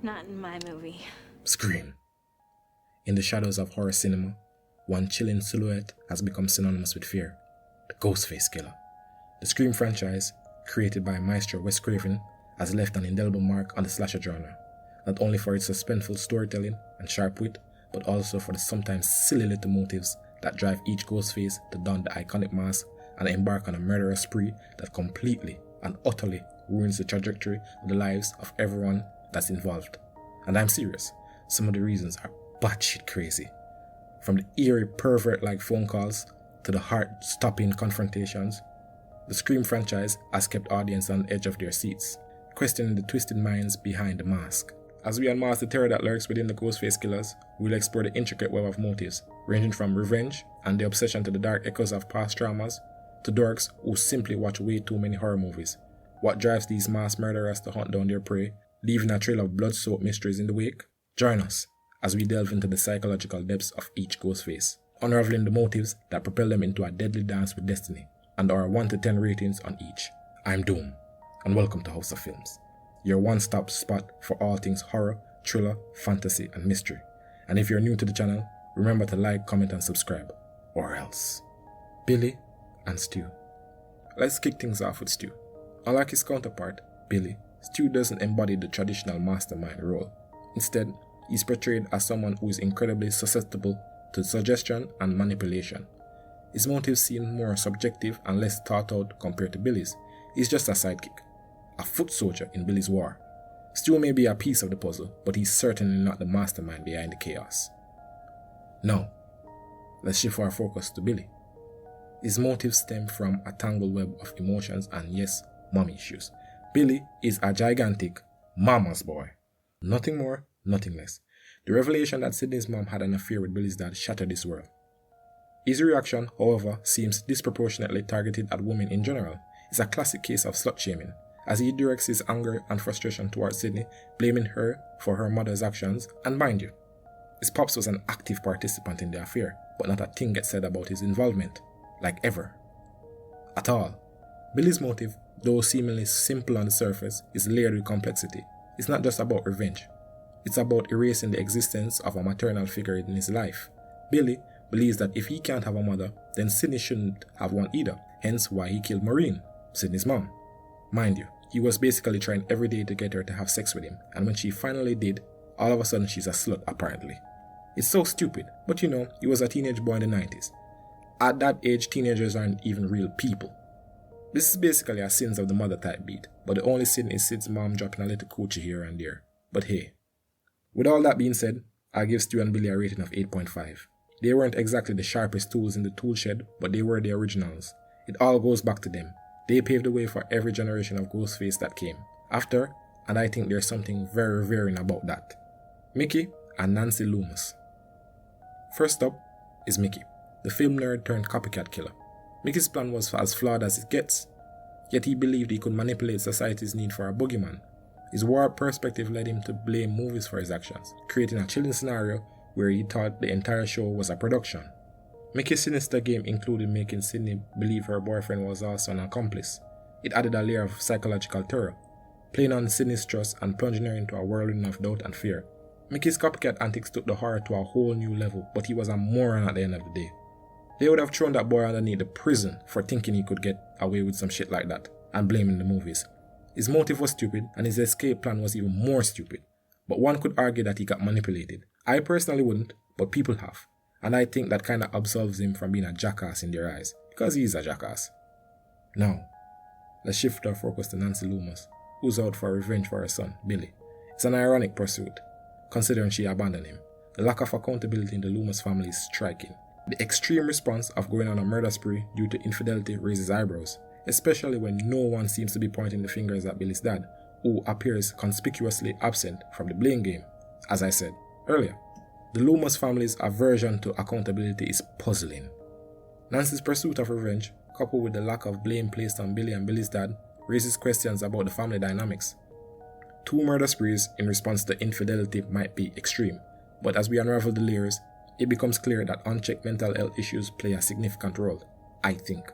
Not in my movie. Scream. In the shadows of horror cinema, one chilling silhouette has become synonymous with fear: the Ghostface killer. The Scream franchise, created by maestro Wes Craven, has left an indelible mark on the slasher genre, not only for its suspenseful storytelling and sharp wit, but also for the sometimes silly little motives that drive each Ghostface to don the iconic mask and embark on a murderous spree that completely and utterly ruins the trajectory of the lives of everyone that's involved. And I'm serious, some of the reasons are batshit crazy. From the eerie pervert-like phone calls to the heart-stopping confrontations, the Scream franchise has kept audience on the edge of their seats, questioning the twisted minds behind the mask. As we unmask the terror that lurks within the Ghostface killers, we'll explore the intricate web of motives, ranging from revenge and the obsession to the dark echoes of past traumas, to dorks who simply watch way too many horror movies. What drives these mass murderers to hunt down their prey, leaving a trail of blood-soaked mysteries in the wake? Join us as we delve into the psychological depths of each Ghostface, unraveling the motives that propel them into a deadly dance with destiny, and our 1 to 10 ratings on each. I'm Doom, and welcome to House of Films, your one-stop spot for all things horror, thriller, fantasy, and mystery. And if you're new to the channel, remember to like, comment, and subscribe, or else. Billy and Stu. Let's kick things off with Stu. Unlike his counterpart, Billy, Stu doesn't embody the traditional mastermind role. Instead, he's portrayed as someone who is incredibly susceptible to suggestion and manipulation. His motives seem more subjective and less thought out compared to Billy's. He's just a sidekick, a foot soldier in Billy's war. Stu may be a piece of the puzzle, but he's certainly not the mastermind behind the chaos. Now, let's shift our focus to Billy. His motives stem from a tangled web of emotions and, yes, mommy issues. Billy is a gigantic mama's boy. Nothing more, nothing less. The revelation that Sydney's mom had an affair with Billy's dad shattered his world. His reaction, however, seems disproportionately targeted at women in general. It's a classic case of slut-shaming, as he directs his anger and frustration towards Sydney, blaming her for her mother's actions. And mind you, his pops was an active participant in the affair, but not a thing gets said about his involvement, like ever. At all. Billy's motive, though seemingly simple on the surface, is layered with complexity. It's not just about revenge. It's about erasing the existence of a maternal figure in his life. Billy believes that if he can't have a mother, then Sydney shouldn't have one either, hence why he killed Maureen, Sydney's mom. Mind you, he was basically trying every day to get her to have sex with him, and when she finally did, all of a sudden she's a slut apparently. It's so stupid, but you know, he was a teenage boy in the 90s. At that age, teenagers aren't even real people. This is basically a sins of the mother type beat, but the only sin is Sid's mom dropping a little coochie here and there. But hey. With all that being said, I'll give Stu and Billy a rating of 8.5. They weren't exactly the sharpest tools in the tool shed, but they were the originals. It all goes back to them. They paved the way for every generation of Ghostface that came after, and I think there's something very varying about that. Mickey and Nancy Loomis. First up is Mickey, the film nerd turned copycat killer. Mickey's plan was as flawed as it gets, yet he believed he could manipulate society's need for a boogeyman. His warped perspective led him to blame movies for his actions, creating a chilling scenario where he thought the entire show was a production. Mickey's sinister game included making Sydney believe her boyfriend was also an accomplice. It added a layer of psychological terror, playing on Sydney's trust and plunging her into a whirlwind of doubt and fear. Mickey's copycat antics took the horror to a whole new level, but he was a moron at the end of the day. They would have thrown that boy underneath the prison for thinking he could get away with some shit like that, and blaming the movies. His motive was stupid, and his escape plan was even more stupid. But one could argue that he got manipulated. I personally wouldn't, but people have. And I think that kinda absolves him from being a jackass in their eyes, because he is a jackass. Now, let's shift our focus to Nancy Loomis, who's out for revenge for her son, Billy. It's an ironic pursuit, considering she abandoned him. The lack of accountability in the Loomis family is striking. The extreme response of going on a murder spree due to infidelity raises eyebrows, especially when no one seems to be pointing the fingers at Billy's dad, who appears conspicuously absent from the blame game. As I said earlier, the Loomis family's aversion to accountability is puzzling. Nancy's pursuit of revenge, coupled with the lack of blame placed on Billy and Billy's dad, raises questions about the family dynamics. 2 murder sprees in response to infidelity might be extreme, but as we unravel the layers, it becomes clear that unchecked mental health issues play a significant role, I think,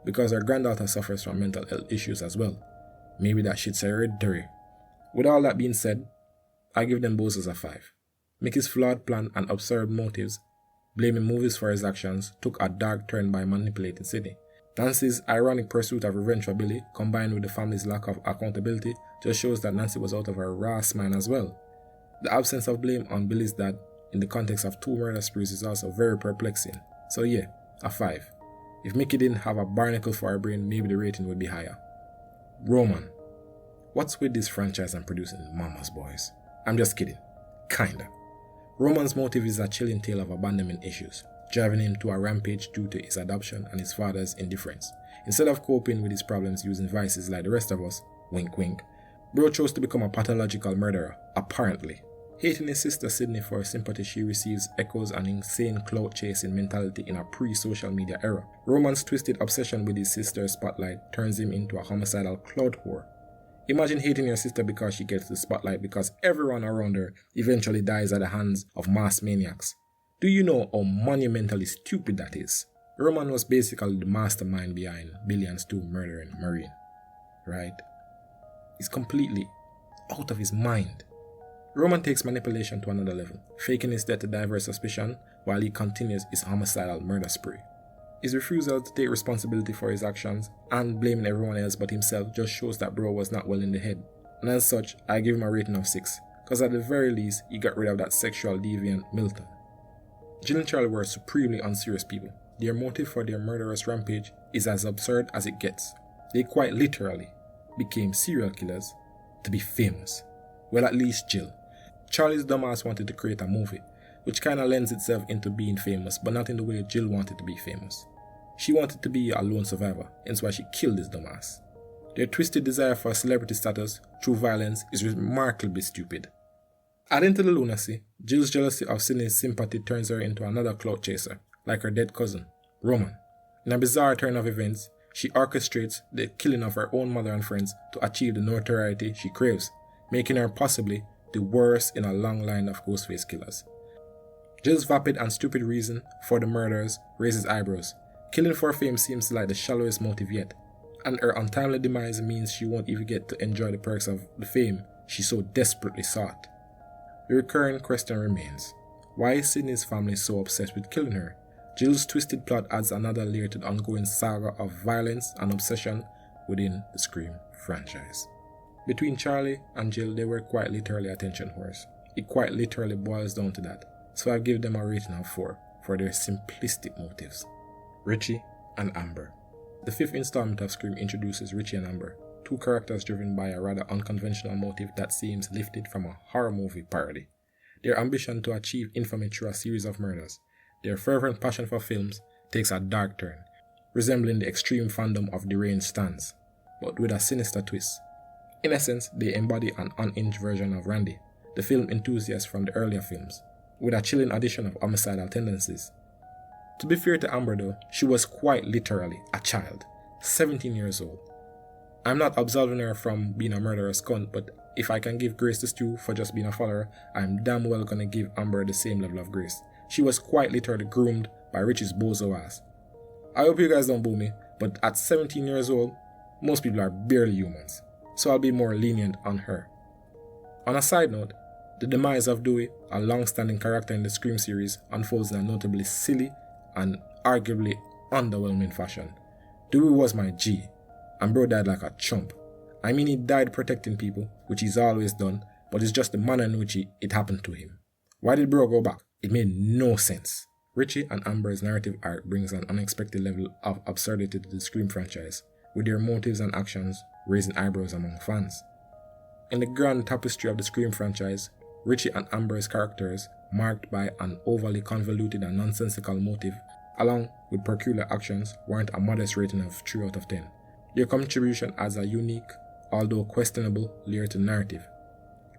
because her granddaughter suffers from mental health issues as well. Maybe that shit's hereditary. With all that being said, I give them both as a 5. Mickey's flawed plan and absurd motives, blaming movies for his actions, took a dark turn by manipulating Sydney. Nancy's ironic pursuit of revenge for Billy, combined with the family's lack of accountability, just shows that Nancy was out of her Ross mind as well. The absence of blame on Billy's dad in the context of 2 murder sprees is also very perplexing. So yeah, a 5. If Mickey didn't have a barnacle for her brain, maybe the rating would be higher. Roman. What's with this franchise and producing Mama's Boys? I'm just kidding. Kinda. Roman's motive is a chilling tale of abandonment issues, driving him to a rampage due to his adoption and his father's indifference. Instead of coping with his problems using vices like the rest of us, wink wink, bro chose to become a pathological murderer, apparently. Hating his sister Sydney for her sympathy, she receives echoes an insane clout-chasing mentality in a pre-social media era. Roman's twisted obsession with his sister's spotlight turns him into a homicidal clout whore. Imagine hating your sister because she gets the spotlight because everyone around her eventually dies at the hands of mass maniacs. Do you know how monumentally stupid that is? Roman was basically the mastermind behind Billy and Stu murdering Marine, right? He's completely out of his mind. Roman takes manipulation to another level, faking his death to divert suspicion while he continues his homicidal murder spree. His refusal to take responsibility for his actions and blaming everyone else but himself just shows that bro was not well in the head. And as such, I give him a rating of 6, cause at the very least, he got rid of that sexual deviant Milton. Jill and Charlie were supremely unserious people. Their motive for their murderous rampage is as absurd as it gets. They quite literally became serial killers to be famous. Well, at least Jill. Charlie's dumbass wanted to create a movie, which kinda lends itself into being famous, but not in the way Jill wanted to be famous. She wanted to be a lone survivor, hence why she killed his dumbass. Their twisted desire for celebrity status through violence is remarkably stupid. Adding to the lunacy, Jill's jealousy of Sydney's sympathy turns her into another clout chaser, like her dead cousin, Roman. In a bizarre turn of events, she orchestrates the killing of her own mother and friends to achieve the notoriety she craves, making her possibly the worst in a long line of Ghostface killers. Jill's vapid and stupid reason for the murders raises eyebrows. Killing for fame seems like the shallowest motive yet, and her untimely demise means she won't even get to enjoy the perks of the fame she so desperately sought. The recurring question remains, why is Sydney's family so obsessed with killing her? Jill's twisted plot adds another layer to the ongoing saga of violence and obsession within the Scream franchise. Between Charlie and Jill, they were quite literally attention whores. It quite literally boils down to that, so I give them a rating of 4 for their simplistic motives. Richie and Amber. The 5th installment of Scream introduces Richie and Amber, 2 characters driven by a rather unconventional motive that seems lifted from a horror movie parody. Their ambition to achieve infamy through a series of murders, their fervent passion for films, takes a dark turn, resembling the extreme fandom of deranged stans, but with a sinister twist. In essence, they embody an unhinged version of Randy, the film enthusiast from the earlier films, with a chilling addition of homicidal tendencies. To be fair to Amber though, she was quite literally a child, 17 years old. I'm not absolving her from being a murderous cunt, but if I can give grace to Stu for just being a follower, I'm damn well gonna give Amber the same level of grace. She was quite literally groomed by Richie's bozo ass. I hope you guys don't boo me, but at 17 years old, most people are barely humans, so I'll be more lenient on her. On a side note, the demise of Dewey, a long-standing character in the Scream series, unfolds in a notably silly and arguably underwhelming fashion. Dewey was my G, and bro died like a chump. I mean, he died protecting people, which he's always done, but it's just the manner in which it happened to him. Why did bro go back? It made no sense. Richie and Amber's narrative arc brings an unexpected level of absurdity to the Scream franchise, with their motives and actions raising eyebrows among fans. In the grand tapestry of the Scream franchise, Richie and Amber's characters, marked by an overly convoluted and nonsensical motive, along with peculiar actions, warrant a modest rating of 3 out of 10. Their contribution adds a unique, although questionable, layer to the narrative,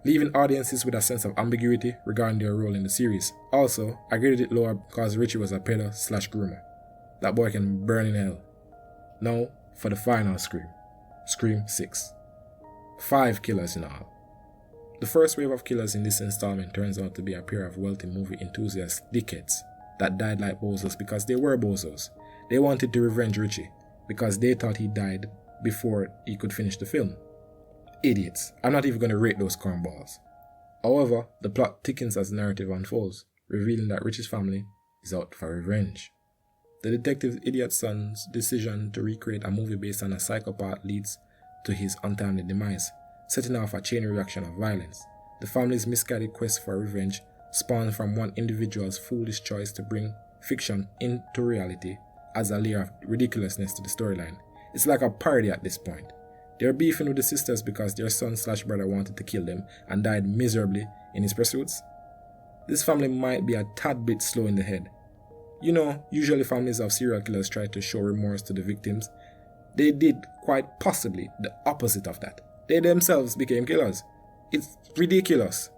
leaving audiences with a sense of ambiguity regarding their role in the series. Also, I graded it lower because Richie was a pedo/groomer. That boy can burn in hell. Now, for the final Scream. Scream 6. 5 killers in all. The first wave of killers in this installment turns out to be a pair of wealthy movie enthusiast dickheads that died like bozos because they were bozos. They wanted to revenge Richie because they thought he died before he could finish the film. Idiots. I'm not even going to rate those cornballs. However, the plot thickens as the narrative unfolds, revealing that Richie's family is out for revenge. The detective's idiot son's decision to recreate a movie based on a psychopath leads to his untimely demise, setting off a chain reaction of violence. The family's misguided quest for revenge spawned from one individual's foolish choice to bring fiction into reality as a layer of ridiculousness to the storyline. It's like a parody at this point. They're beefing with the sisters because their son/brother wanted to kill them and died miserably in his pursuits. This family might be a tad bit slow in the head. You know, usually families of serial killers try to show remorse to the victims. They did quite possibly the opposite of that. They themselves became killers. It's ridiculous.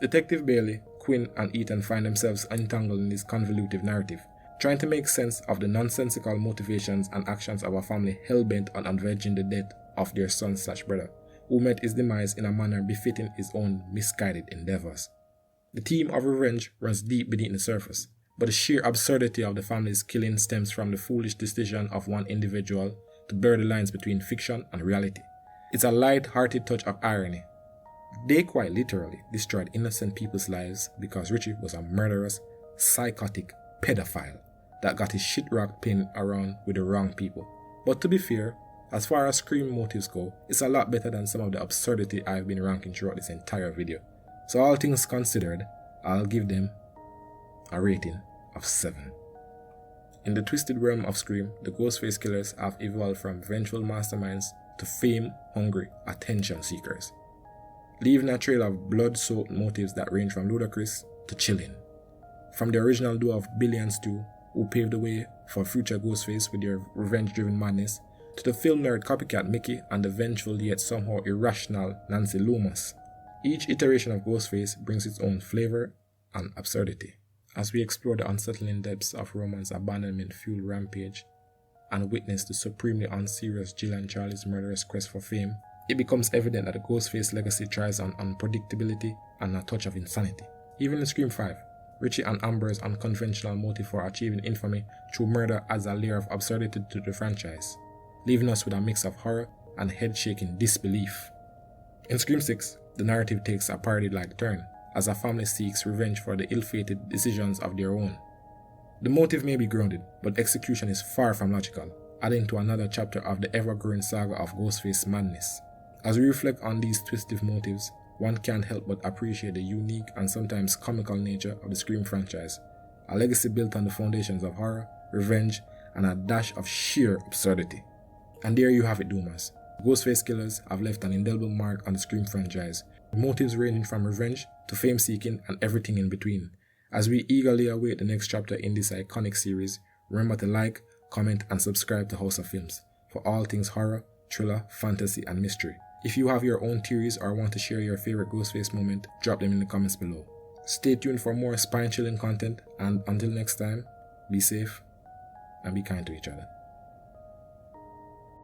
Detective Bailey, Quinn, and Ethan find themselves entangled in this convoluted narrative, trying to make sense of the nonsensical motivations and actions of a family hell-bent on avenging the death of their son/brother, who met his demise in a manner befitting his own misguided endeavors. The theme of revenge runs deep beneath the surface, but the sheer absurdity of the family's killing stems from the foolish decision of one individual to blur the lines between fiction and reality. It's a light-hearted touch of irony. They quite literally destroyed innocent people's lives because Richie was a murderous, psychotic pedophile that got his shit rock pinned around with the wrong people. But to be fair, as far as Scream motives go, it's a lot better than some of the absurdity I've been ranking throughout this entire video. So all things considered, I'll give them a rating of 7. In the twisted realm of Scream, the Ghostface killers have evolved from vengeful masterminds to fame-hungry attention seekers, leaving a trail of blood-soaked motives that range from ludicrous to chilling. From the original duo of Billy and Stu, who paved the way for future Ghostface with their revenge-driven madness, to the film nerd copycat Mickey and the vengeful yet somehow irrational Nancy Loomis. Each iteration of Ghostface brings its own flavor and absurdity. As we explore the unsettling depths of Roman's abandonment-fueled rampage and witness the supremely unserious Jill and Charlie's murderous quest for fame, it becomes evident that the Ghostface legacy thrives on unpredictability and a touch of insanity. Even in Scream 5, Richie and Amber's unconventional motive for achieving infamy through murder adds a layer of absurdity to the franchise, leaving us with a mix of horror and head-shaking disbelief. In Scream 6, the narrative takes a parody-like turn, as a family seeks revenge for the ill-fated decisions of their own. The motive may be grounded, but execution is far from logical, adding to another chapter of the ever-growing saga of Ghostface madness. As we reflect on these twisted motives, one can't help but appreciate the unique and sometimes comical nature of the Scream franchise, a legacy built on the foundations of horror, revenge, and a dash of sheer absurdity. And there you have it, Doomers. Ghostface killers have left an indelible mark on the Scream franchise, with motives ranging from revenge to fame-seeking and everything in between. As we eagerly await the next chapter in this iconic series, remember to like, comment, and subscribe to House of Films for all things horror, thriller, fantasy, and mystery. If you have your own theories or want to share your favorite Ghostface moment, drop them in the comments below. Stay tuned for more spine-chilling content, and until next time, be safe and be kind to each other.